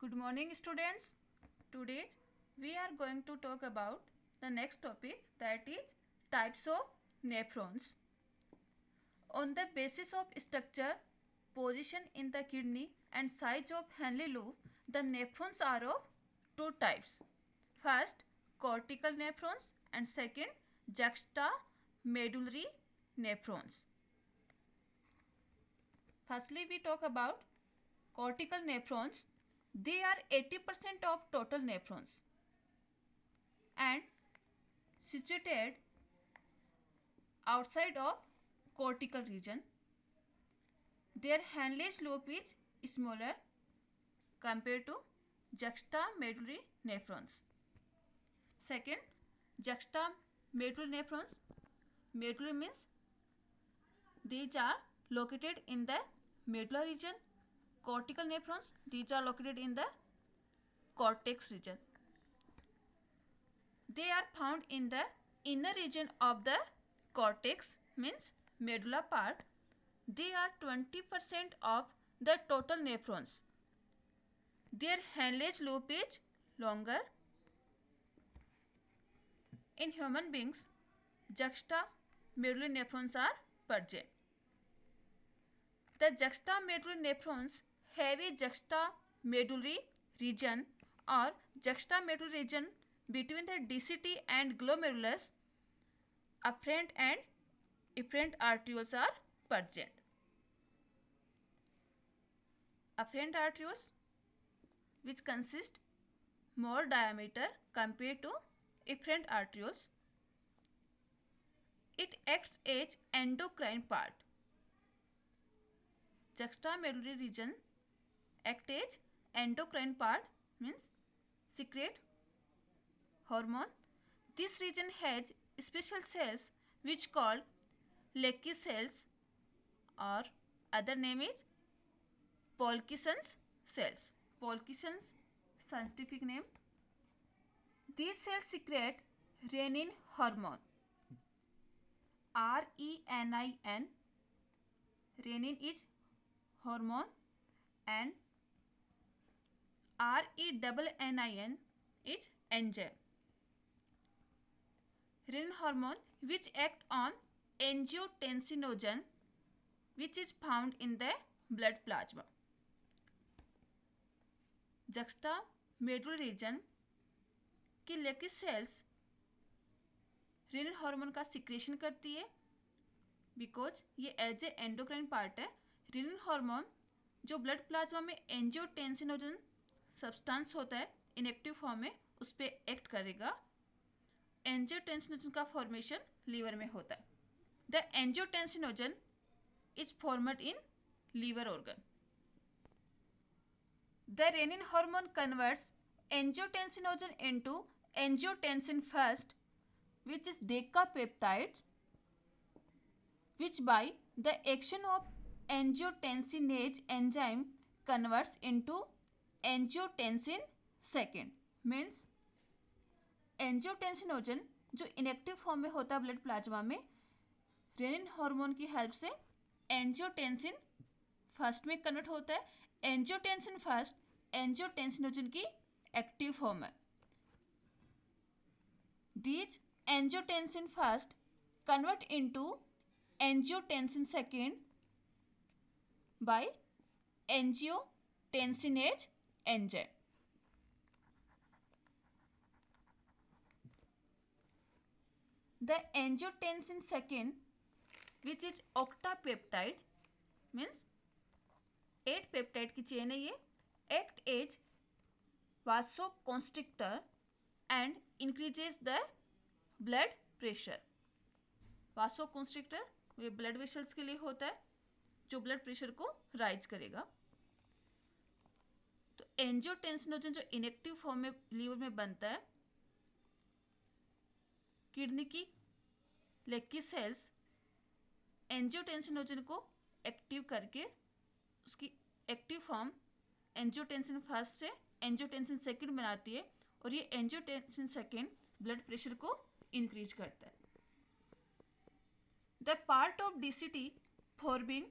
Good morning students. Today we are going to talk about the next topic, that is types of nephrons. On the basis of structure, position in the kidney and size of Henle loop, the nephrons are of two types. First, cortical nephrons and second, juxtamedullary nephrons. Firstly, we talk about cortical nephrons. They are 80% of total nephrons and situated outside of cortical region. Their Henle's loop is smaller compared to juxtamedullary nephrons. Second, juxtamedullary nephrons. Medullary means these are located in the medulla region. Cortical nephrons, these are located in the cortex region. They are found in the inner region of the cortex, means medulla part. They are 20% of the total nephrons. Their Henle's loop is longer. In human beings, juxtamedullary nephrons are present. The juxtamedullary nephrons have a juxtamedullary region or juxtamedullary region between the DCT and glomerulus. Afferent and efferent arterioles are present. Afferent arterioles, which consist more diameter compared to efferent arterioles. It acts as endocrine part. Juxtamedullary region act as endocrine part, means secrete hormone. This region has special cells which called Leckie cells, or other name is Pulkison's cells. Pulkison's scientific name. These cells secrete renin hormone. RENIN. Renin is hormone and RENNIN is enzyme. Renin hormone which act on angiotensinogen, which is found in the blood plasma. Juxtamedullary region की लेकी sales rennin hormone का secretion करती है, because ये as a endocrine part है. Rennin hormone जो blood plasma में angiotensinogen substance होता है इनएक्टिव फॉर्म में, उस पर एक्ट करेगा. एंजियोटेंसिनोजन का फॉर्मेशन लीवर में होता है. The angiotensinogen is formed in liver organ. The renin hormone converts angiotensinogen into angiotensin first, which is decapeptides, which by the action of angiotensinase enzyme converts into angiotensin second. Means angiotensinogen जो inactive form में होता है blood plasma में, rennin hormone की help से angiotensin first में convert होता है. एंजियोटेंसिन फर्स्ट एंजियोटेंसिनोजन की एक्टिव फॉर्म है. These angiotensin first convert into angiotensin second by angiotensinase enzyme. The angiotensin second, which is octapeptide, means 8 peptide की chain है ये, act as vasoconstrictor and increases the blood pressure. vasoconstrictor ये blood vessels के लिए होता है जो ब्लड प्रेशर को राइज करेगा. तो एंजियोटेंसिनोजन जो इनएक्टिव फॉर्म में लीवर में बनता है, किडनी की लेक्की सेल्स एंजियोटेंसिनोजन को एक्टिव करके उसकी एक्टिव फॉर्म एंजियोटेंसिन फर्स्ट से एंजियोटेंसिन सेकंड बनाती है, और ये एंजियोटेंसिन सेकंड ब्लड प्रेशर को इंक्रीज करता है. The part of DCT forming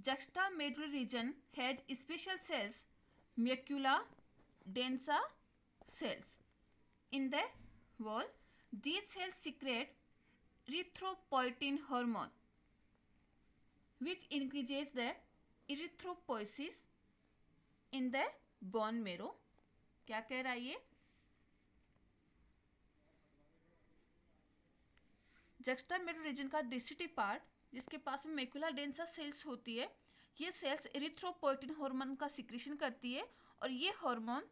juxtamedullary region has special cells macula, densa cells in the wall. These cells secrete erythropoietin hormone which increases the erythropoiesis in the bone marrow. क्या कह रहा है ये? जक्स्टामेटल reason का डिसिटी part जिसके पास में macula densa sales होती है, ये सेल्स एरिथ्रोपोइटिन हार्मोन का सिक्रेशन करती है और ये हार्मोन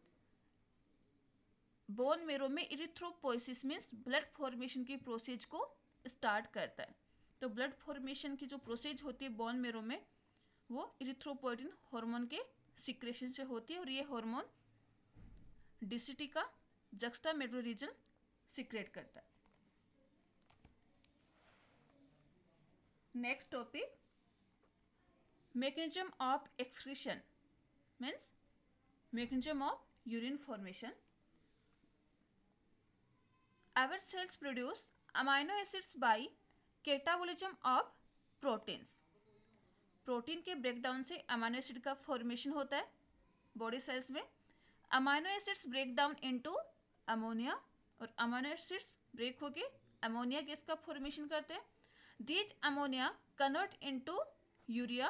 बोन मेरो में इरिथ्रोपोइसिस मीन्स ब्लड फॉर्मेशन की प्रोसेस को स्टार्ट करता है. तो ब्लड फॉर्मेशन की जो प्रोसेस होती है बोन मेरो में वो इरिथ्रोपोइटिन हार्मोन के सिक्रेशन से होती है और ये हार्मोन डिसिटी का जक्स्टामेटल रीजन सिक्रेट करता है. Next topic, mechanism of excretion means mechanism of urine formation. Our cells produce amino acids by catabolism of proteins. Protein के ब्रेकडाउन से अमाइनो एसिड का फॉर्मेशन होता है बॉडी सेल्स में. Amino acids break down into ammonia और amino acids break होके ammonia gas का formation करते हैं. These ammonia convert into urea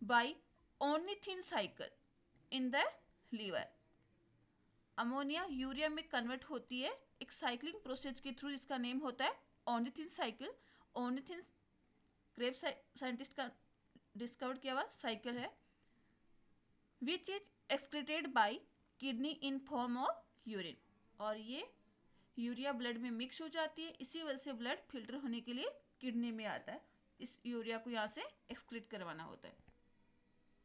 by ornithine cycle in the liver. Ammonia urea में कन्वर्ट होती है एक साइक्लिंग प्रोसेस के थ्रू जिसका नेम होता है ornithine cycle. Ornithine Kreb scientist का डिस्कवर किया हुआ साइकिल है which is excreted by kidney in form of urine. और ये यूरिया ब्लड में मिक्स हो जाती है, इसी वजह से ब्लड फिल्टर होने के लिए किडनी में आता है. इस यूरिया को यहाँ से एक्सक्रीट करवाना होता है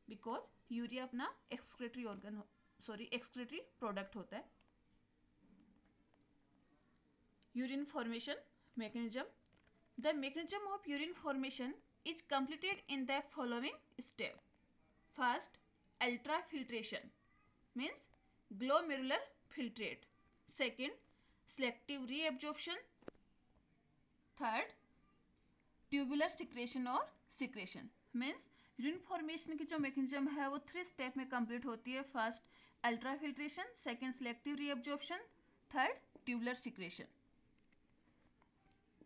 बिकॉज यूरिया अपना एक्सक्रेटरी ऑर्गन एक्सक्रेटरी प्रोडक्ट होता है. Urine formation mechanism. The mechanism of urine formation is completed in the following step. First, ultrafiltration means glomerular filtrate. Second, selective reabsorption. Third, tubular secretion or secretion means urine formation की जो mechanism है वो 3 step में complete होती है. First ultrafiltration, second selective reabsorption, third tubular secretion.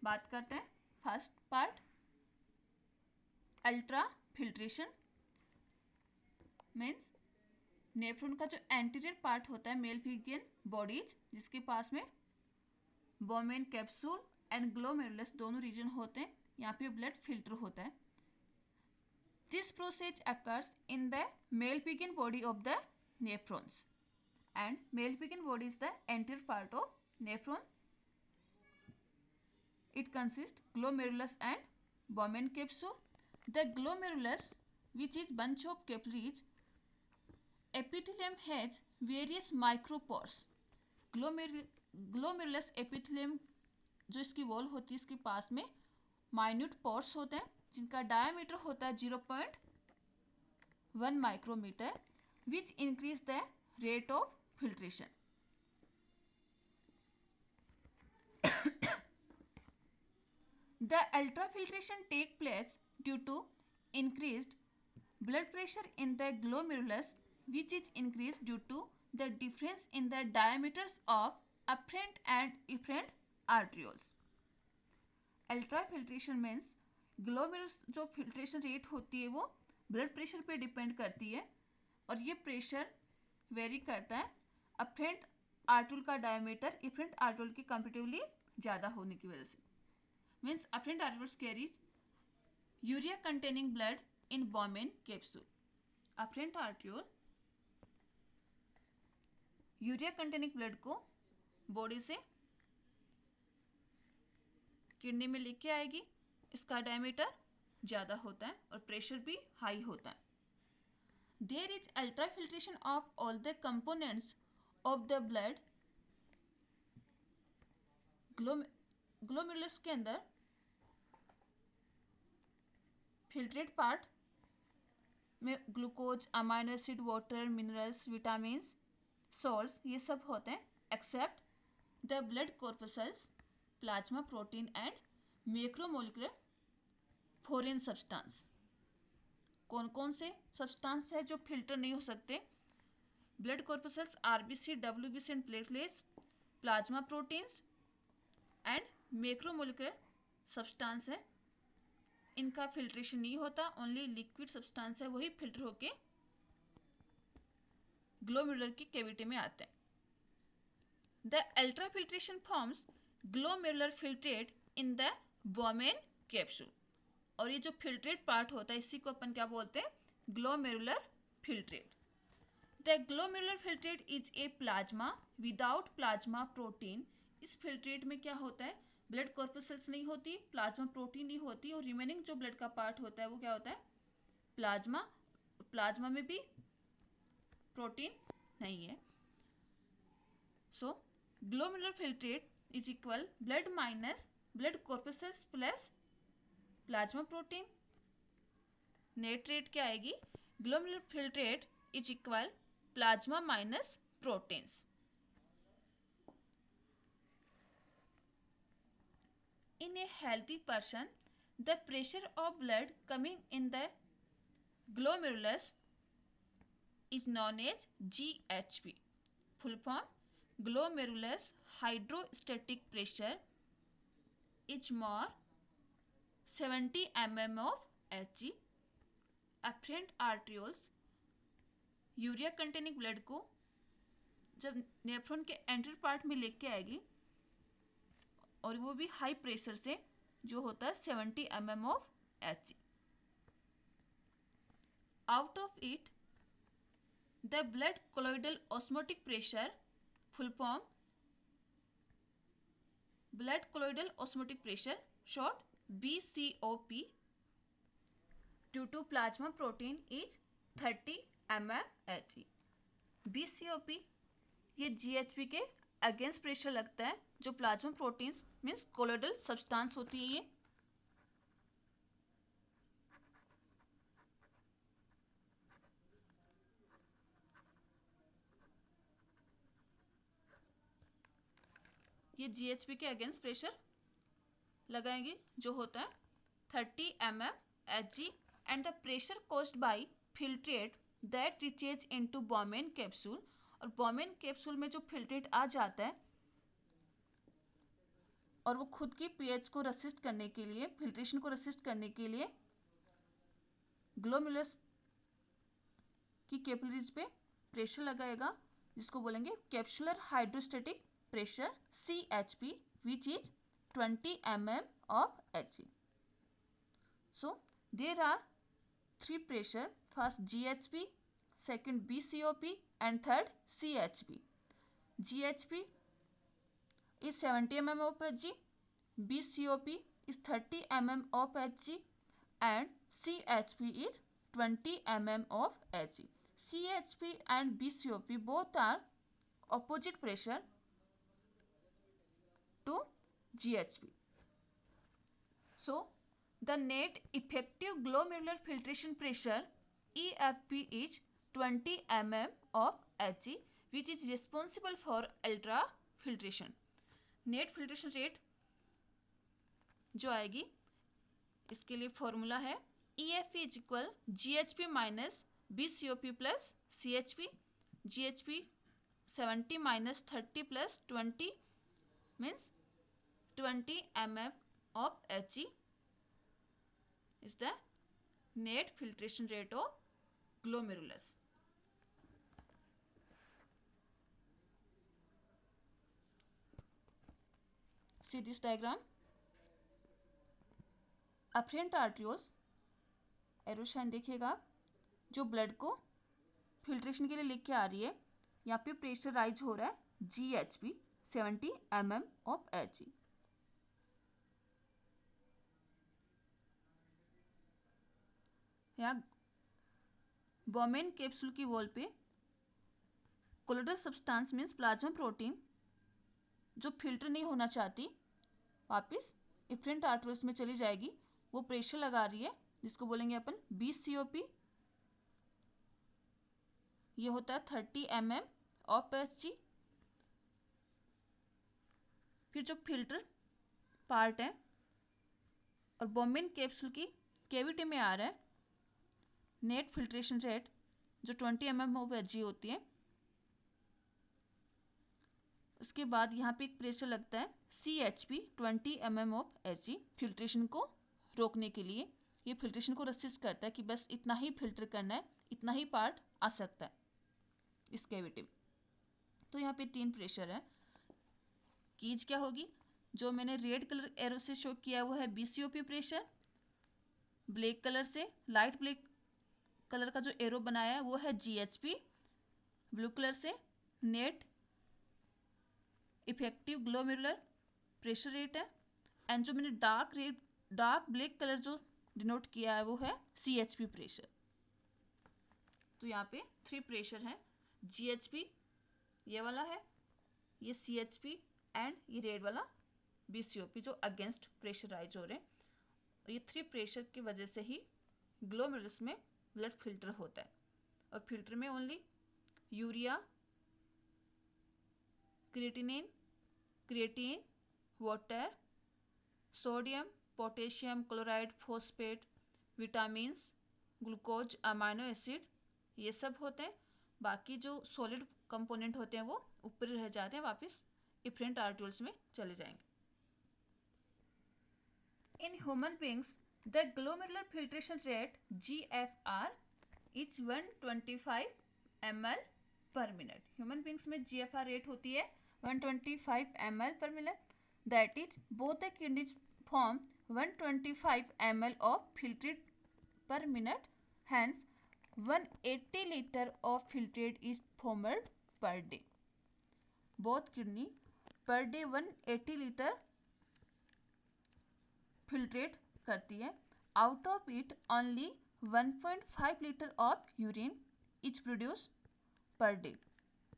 बात करते हैं first part ultrafiltration means nephron का जो एंटीरियर पार्ट होता है मेल फिजियन बॉडीज जिसके पास में बोमेन कैप्सूल एंड ग्लोमेरुलस दोनों रीजन होते हैं, यहाँ पे ब्लड फिल्टर होता है. This process occurs in the male pigment body of the nephrons, and male pigment body is the anterior part of nephron. It consists glomerulus and Bowman capsule. The glomerulus, which is bunch of capillaries, epithelium has various micropores. Glomerulus epithelium जो इसकी wall होती है इसके पास में minute pores होते हैं जिनका diameter होता है 0.1 micrometer which increase the rate of filtration. The ultrafiltration take place due to increased blood pressure in the glomerulus which is increased due to the difference in the diameters of afferent and efferent arterioles. Ultrafiltration means glomerulus जो filtration rate होती है वो blood pressure पे depend करती है और ये pressure very करता है अफरेंट आर्टूल का डायमीटर इफरेंट आर्टूल के कंपेरेटिवली ज़्यादा होने की वजह से. Means afferent arterioles carries urea containing blood in Bowman capsule. Afferent arteriole urea containing blood को बॉडी से किडनी में लेके आएगी, इसका डायमीटर ज़्यादा होता है और प्रेशर भी हाई होता है. There is ultrafiltration of all the components of the blood. Glomerulus के अंदर फिल्ट्रेट पार्ट में glucose, amino acid, water, minerals, vitamins, salts ये सब होते हैं except the blood corpuscles, plasma protein and macromolecular foreign substance. कौन कौन से सब्सटेंस है जो फिल्टर नहीं हो सकते? Blood corpuscles, RBC, WBC and platelets, plasma proteins and macromolecular substance है, इनका फिल्ट्रेशन नहीं होता, ओनली लिक्विड सब्सटेंस है वही फिल्टर होके ग्लोमेरुलर की कैविटी में आते हैं. The ultrafiltration forms glomerular filtrate in the Bowman capsule. और ये जो फिल्ट्रेट पार्ट होता है इसी को अपन क्या बोलते हैं, glomerular filtrate. The glomerular filtrate is a plasma without plasma protein. इस फिल्ट्रेट में क्या होता है, ब्लड कॉर्पसेल्स नहीं होती, प्लाज्मा प्रोटीन नहीं होती, और रिमेनिंग जो ब्लड का पार्ट होता है वो क्या होता है, प्लाज्मा. प्लाज्मा में भी प्रोटीन नहीं है. So glomerular filtrate is equal blood minus blood corpuscles plus plasma protein. Net rate क्या आएगी, glomerular filtrate is equal plasma minus proteins. In a healthy person, the pressure of blood coming in the glomerulus is known as GHP. Full form, glomerulus hydrostatic pressure is more 70 mm of Hg. Afferent arterioles urea containing blood को जब nephron के enter part में लेके आएगी, और वो भी high pressure से, जो होता है 70 mm of Hg. Out of it the blood colloidal osmotic pressure, full form blood colloidal osmotic pressure, short BCOP, due to plasma protein is 30 mm Hg. BCOP ये GHP के अगेंस्ट प्रेशर लगता है, जो plasma proteins means colloidal substance होती है ये GHP के against pressure लगाएंगे, जो होता है 30 mm Hg. And the pressure caused by filtrate that reaches into Bowman capsule. और बोमेन कैप्सूल में जो फिल्ट्रेट आ जाता है और वो खुद की पीएच को रेसिस्ट करने के लिए, फिल्ट्रेशन को रेसिस्ट करने के लिए ग्लोमेरुलस की कैपिलरीज पे प्रेशर लगाएगा, जिसको बोलेंगे capsular hydrostatic pressure CHP, which is 20 mm of Hg. So there are three pressure, first GHP, second BCOP and third CHP. GHP is 70 mm of Hg, BCOP is 30 mm of Hg and CHP is 20 mm of Hg. CHP and BCOP both are opposite pressure to GHP. So the net effective glomerular filtration pressure EFP is 20 mm of Hg, which is responsible for ultrafiltration. Net filtration rate जो आएगी, इसके लिए formula है EFP is equal GHP minus BCOP plus CHP. GHP 70 minus 30 plus 20 means 20 mm of Hg is the net filtration rate of glomerulus. See this diagram. Afferent arterioles, arrow sign देखिएगा, जो blood को filtration के लिए लेके आ रही है, यहाँ पे प्रेशर राइज हो रहा है GHP 70 mm of Hg. यहाँ बोमेन कैप्सूल की वॉल पे colloidal substance means plasma protein जो फिल्टर नहीं होना चाहती, वापस एफरेंट आर्टरीज में चली जाएगी, वो प्रेशर लगा रही है, जिसको बोलेंगे अपन BCOP. ये होता है 30 mm ऑफ Hg. फिर जो फिल्टर पार्ट है और बोमेन कैप्सूल की कैविटी में आ रहा है, नेट फिल्ट्रेशन रेट जो 20 mm ऑफ Hg होती है, उसके बाद यहाँ पे एक प्रेशर लगता है CHP 20 mm of He filtration को रोकने के लिए। ये फिल्ट्रेशन को रेसिस्ट करता है कि बस इतना ही फिल्टर करना है, इतना ही पार्ट आ सकता है इस कैविटी में। तो यहाँ पे 3 प्रेशर है। कीज क्या होगी, जो मैंने रेड कलर एरो से शो किया वो है BCOP प्रेशर। ब्लैक कलर से, लाइट ब्लैक कलर का जो एरो बनाया है वो है GHP। ब्लू कलर से net effective glomerular pressure rate है। एंड जो मैंने डार्क ब्लैक कलर जो डिनोट किया है वो है CHP प्रेशर। तो यहाँ पे 3 प्रेशर हैं, GHP ये वाला है, ये CHP एंड ये रेड वाला BCOP जो अगेंस्ट प्रेशराइज हो रहे हैं। और ये 3 प्रेशर की वजह से ही ग्लोमेरुलस में ब्लड फिल्टर होता है। और फिल्टर में only urea, creatine, water, sodium, potassium chloride, phosphate, vitamins, glucose, amino acid ये सब होते हैं। बाकी जो सॉलिड कंपोनेंट होते हैं वो ऊपर रह जाते हैं, वापस इफरेंट आर्ट्यूल्स में चले जाएंगे। In human beings the glomerular filtration rate GFR is 125 ml पर मिनट। ह्यूमन बींग्स में GFR रेट होती है 125 ml per minute. That is, both the kidneys form 125 ml of filtrate per minute. Hence, 180 liter of filtrate is formed per day. Both kidney per day 180 liter filtrate करती है. Out of it, only 1.5 liter of urine is produced per day.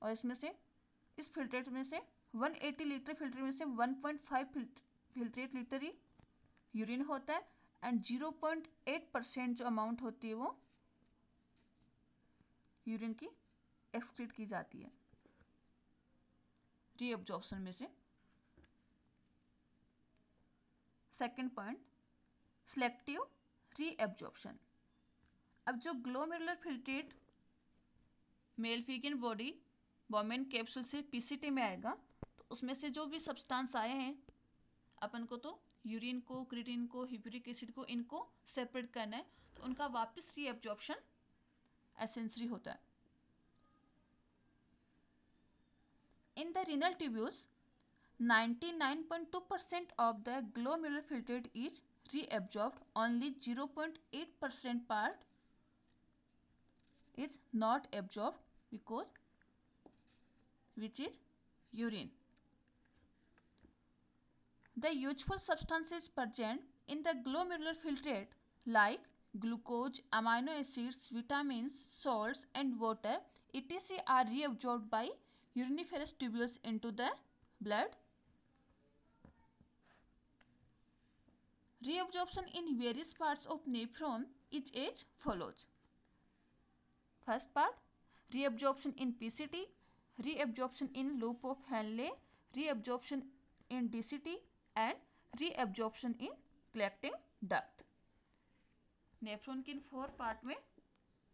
और इसमें से इस filtrate में से 180 litre filter में से 1.5 फिल्ट्रेट लीटर ही यूरिन होता है एंड 0.8% जो अमाउंट होती है वो यूरिन की एक्सक्रीट की जाती है रीअब्जॉर्प्शन में से। Second point, selective reabsorption. अब जो ग्लोमेरुलर फिल्ट्रेट मेल फीगन बॉडी बॉमेन कैप्सूल से PCT में आएगा, तो उसमें से जो भी सब्सटेंस आए हैं अपन को तो यूरिन को, क्रिएटिन को, हिप्यूरिक एसिड को, इनको सेपरेट करना है, तो उनका वापस रीअब्जॉर्प्शन एसेंसरी होता है। In the renal tubules 99.2% of the glomerular filtrate is reabsorbed, only 0.8% part is not absorbed because which is urine. The useful substances present in the glomerular filtrate like glucose, amino acids, vitamins, salts and water etc. are reabsorbed by uriniferous tubules into the blood. Reabsorption in various parts of nephron is as follows. First part, reabsorption in PCT, reabsorption in loop of Henle, reabsorption in DCT and reabsorption in collecting duct. Nephron के इन 4 part में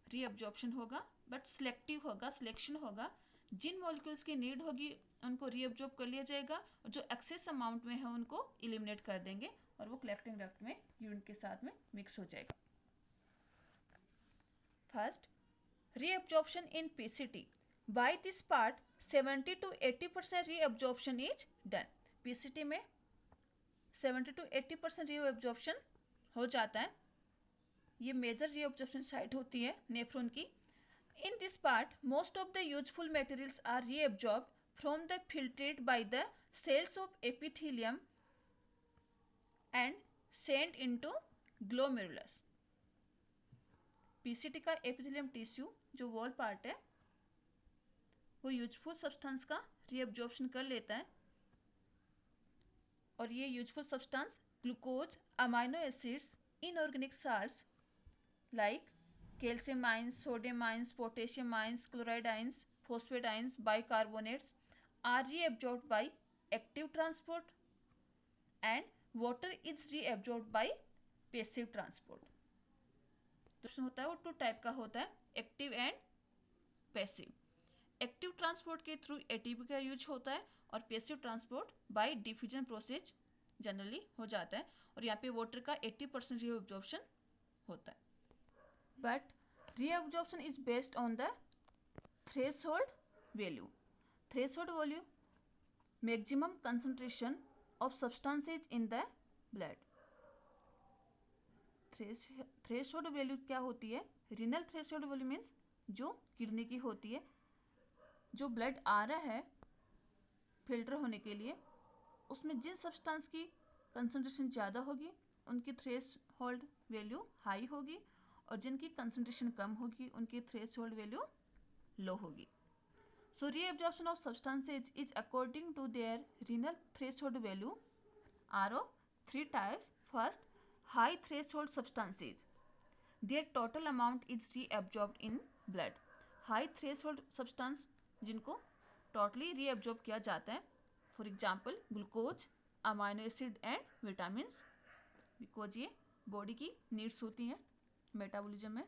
reabsorption होगा, but selective होगा, selection होगा। जिन molecules की need होगी उनको reabsorb कर लिया जाएगा और जो एक्सेस अमाउंट में है उनको इलिमिनेट कर देंगे और वो कलेक्टिंग डक्ट में यूरिन के साथ में मिक्स हो जाएगा। First, reabsorption in PCT. By this part 70 to 80% reabsorption is done. PCT में 70 to 80% reabsorption हो जाता है। ये मेजर reabsorption साइट होती है नेफ्रॉन की। In this part most of the useful materials are reabsorbed from the filtrate by the cells of epithelium and sent into glomerulus. PCT का epithelium tissue जो wall part है वो useful substance का reabsorption कर लेता है और ये useful substance glucose, amino acids, inorganic salts like calcium ions, sodium ions, potassium ions, chloride ions, phosphate ions, bicarbonates are reabsorbed by active transport and water is reabsorbed by passive transport. तो होता है वो 2 type का होता है, active and passive. Active transport के through ATP का use होता है और passive transport by diffusion process generally हो जाता है, और यहाँ पे वाटर का 80% रीअब्जॉर्प्शन होता है. But reabsorption is based on the threshold value. Threshold value maximum concentration of substances in the blood. Threshold value क्या होती है? रीनल थ्रेशोल्ड वैल्यू मीन्स जो किडनी की होती है, जो ब्लड आ रहा है फिल्टर होने के लिए, उसमें जिन सब्सटेंस की कंसंट्रेशन ज़्यादा होगी उनकी थ्रेशोल्ड वैल्यू हाई होगी, और जिनकी कंसंट्रेशन कम होगी उनकी थ्रेशोल्ड वैल्यू लो होगी. So reabsorption of substances is according to their renal threshold value are of three types. First, high threshold substances. Their total amount is reabsorbed in blood. High threshold substance जिनको totally reabsorb किया जाता है. For example, glucose, amino acid and vitamins. Because ये body की needs होती हैं metabolism में.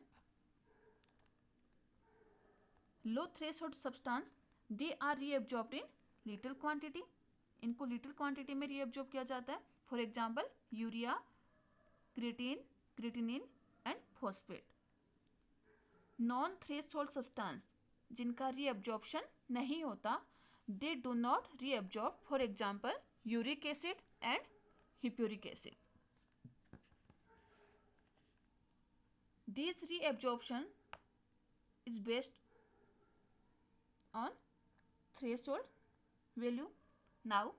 Low threshold substance they are reabsorbed in little quantity. इनको little quantity में reabsorb किया जाता है. For example, urea, creatinine and phosphate. Non threshold substance जिनका रीअब्जॉर्प्शन नहीं होता, they do not reabsorb. For example uric acid and hippuric acid. This reabsorption is based on threshold value. Now,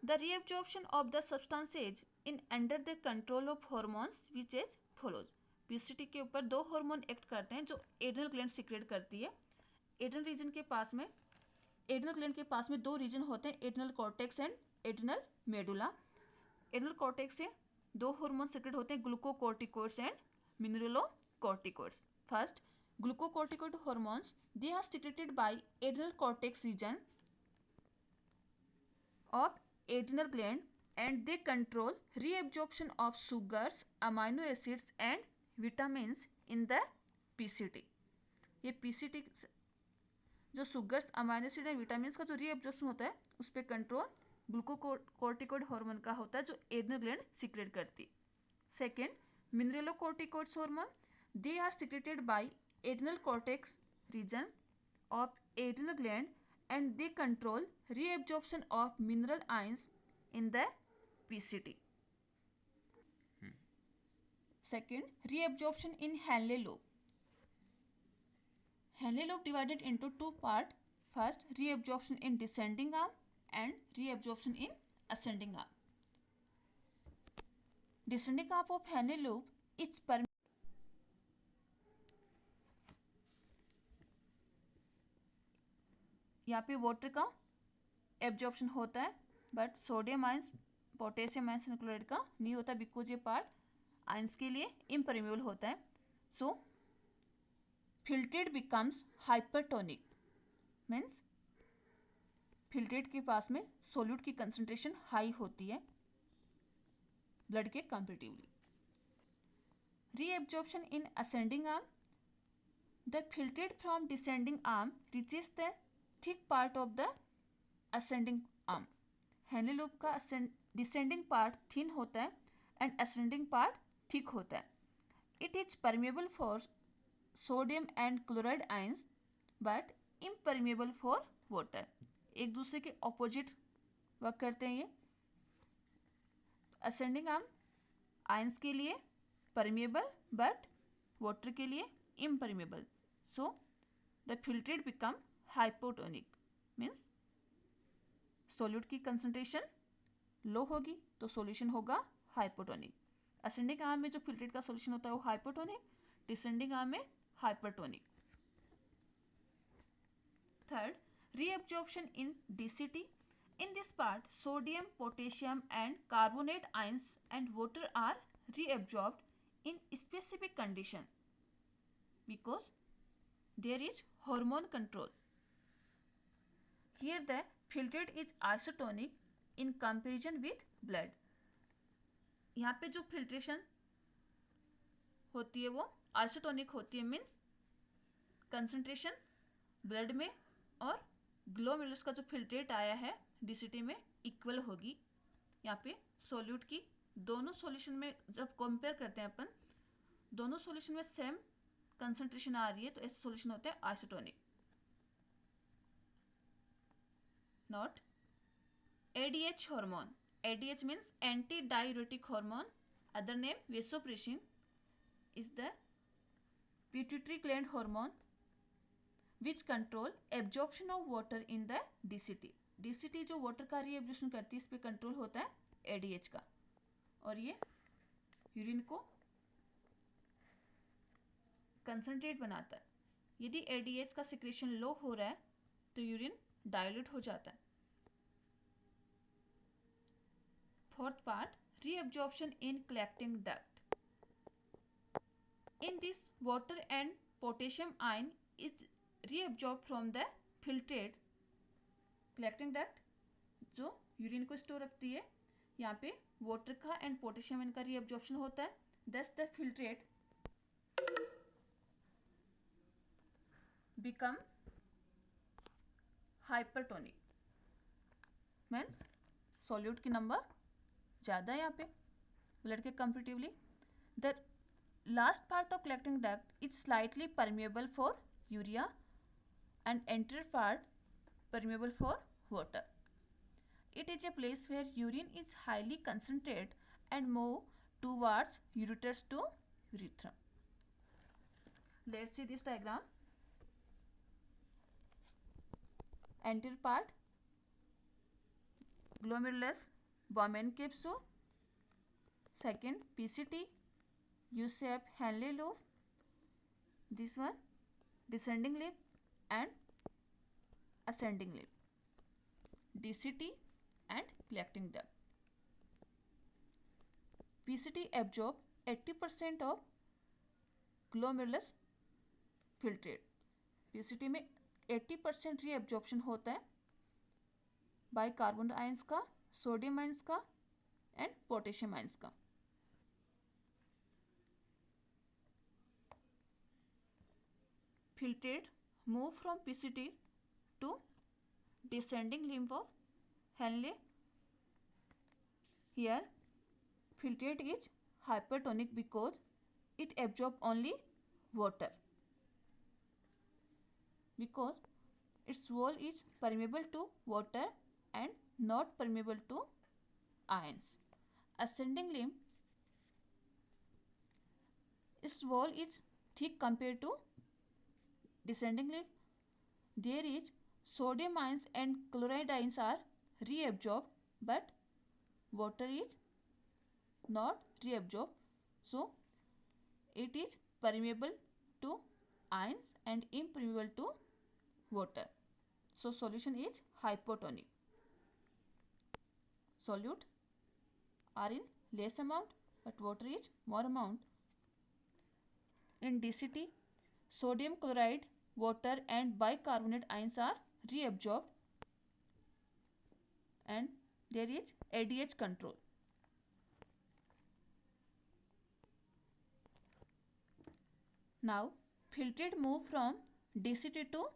the reabsorption of the substances in under the control of hormones which is follows. PCT के ऊपर दो hormone act करते हैं जो adrenal gland secret करती है. Adrenal reason के पास में, एड्रिनल ग्लैंड के पास में दो रीजन होते हैं, adrenal cortex and adrenal medulla. Adrenal cortex से दो हार्मोन सीक्रेट होते हैं, glucocorticoids and mineralocorticoids. First, glucocorticoid hormones, they are secreted by adrenal cortex region of adrenal gland and they control reabsorption of sugars, amino acids and vitamins in the PCT. ये PCT जो sugars, amino acid and vitamin का जो reabsorption होता है उस पर control ग्लूकोकॉर्टिकोइड hormone का होता है जो एड्रिनल ग्लैंड सीक्रेट करती है. Second, mineralocorticoids hormone, they are secreted by adrenal cortex region of adrenal gland and they control reabsorption of mineral ions in the PCT. Second, reabsorption in Henle lobe. Henle lobe divided into two parts. First, reabsorption in descending arm and reabsorption in ascending arm. Descending arm of Henle lobe is यहाँ पे water का absorption होता है, but sodium ions, potassium ions and chloride का नहीं होता, because ये part ions के लिए इम्परमेबल होता है. So filtrate becomes hypertonic. Means filtrate के पास में सोल्यूट की कंसंट्रेशन हाई होती है ब्लड के comparatively. Reabsorption in ascending arm, the filtrate from descending arm reaches the thick part of the ascending arm. Henle loop का डिसेंडिंग पार्ट थिन होता है एंड असेंडिंग पार्ट थिक होता है. It is permeable for sodium and chloride ions but impermeable for water. एक दूसरे के opposite work करते हैं ये. असेंडिंग आर्म आयंस के लिए परमेबल बट वाटर के लिए impermeable. So the filtrate become hypotonic. Means solute की कंसंट्रेशन लो होगी तो सॉल्यूशन होगा हाइपोटोनिक. असेंडिंग आर्म में जो फिल्ट्रेट का सॉल्यूशन होता है वो हाइपोटोनिक, डिसेंडिंग आर्म में hypertonic. Third, reabsorption in DCT. In this part, sodium, potassium and carbonate ions and water are reabsorbed in specific condition because there is hormone control. Here the filtrate is isotonic in comparison with blood. यहाँ पे जो filtration होती है वो isotonic होती है, means concentration blood में और ग्लोमेरुलस का जो फिल्ट्रेट आया है डीसीटी में इक्वल होगी। यहाँ पे सॉल्यूट की दोनों सॉल्यूशन में जब कंपेयर करते हैं अपन, दोनों सॉल्यूशन में सेम कंसंट्रेशन आ रही है, तो ऐसे सॉल्यूशन होते हैं isotonic. Note ADH hormone. ADH means anti-diuretic hormone. Other name vasopressin is the pituitary gland hormone which control absorption of water in the DCT. DCT जो वाटर का रीएब्जॉर्प्शन करती है, इस पे कंट्रोल होता है ADH का, और ये यूरिन को कंसंट्रेट बनाता है। यदि ADH का सिक्रेशन लो हो रहा है तो यूरिन डायल्यूट हो जाता है। Fourth part, reabsorption in collecting duct. In this, water and potassium ion is reabsorbed from the filtrate collecting duct, जो यूरिन को स्टोर रखती है। यहाँ पे वाटर का एंड पोटेशियम आयन का रीअब्जॉर्प्शन होता है। Thus the filtrate become hypertonic. Means solute की नंबर ज़्यादा है यहाँ पे ब्लड के comparatively. The last part of collecting duct is slightly permeable for urea and anterior part permeable for water. It is a place where urine is highly concentrated and move towards ureters to urethra. Let's see this diagram. Anterior part, glomerulus, Bowman capsule. Second, PCT, U-shape Henle loop. This one, descending lip and ascending lip. DCT and collecting duct. PCT absorb 80% of glomerulus filtrate. PCT में 80% reabsorption होता है bicarbonate ions का, sodium ions का and potassium ions का। Filtrate move from PCT to descending limb of Henle. Here filtrate is hypertonic because it absorbs only water, because its wall is permeable to water and not permeable to ions. Ascending limb, its wall is thick compared to descending limb. There is sodium ions and chloride ions are reabsorbed, but water is not reabsorbed, so it is permeable to ions and impermeable to water. So solution is hypotonic. Solute are in less amount, but water is more amount. In DCT, sodium chloride, water and bicarbonate ions are reabsorbed and there is ADH control. Now filtrate move from DCT to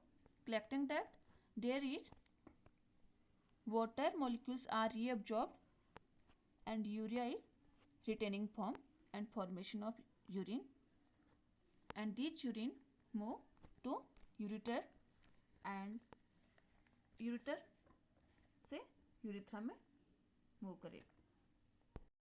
collecting duct. There is water molecules are reabsorbed and urea is retaining form and formation of urine, and this urine move to ureter and ureter से urethra में move करेगा।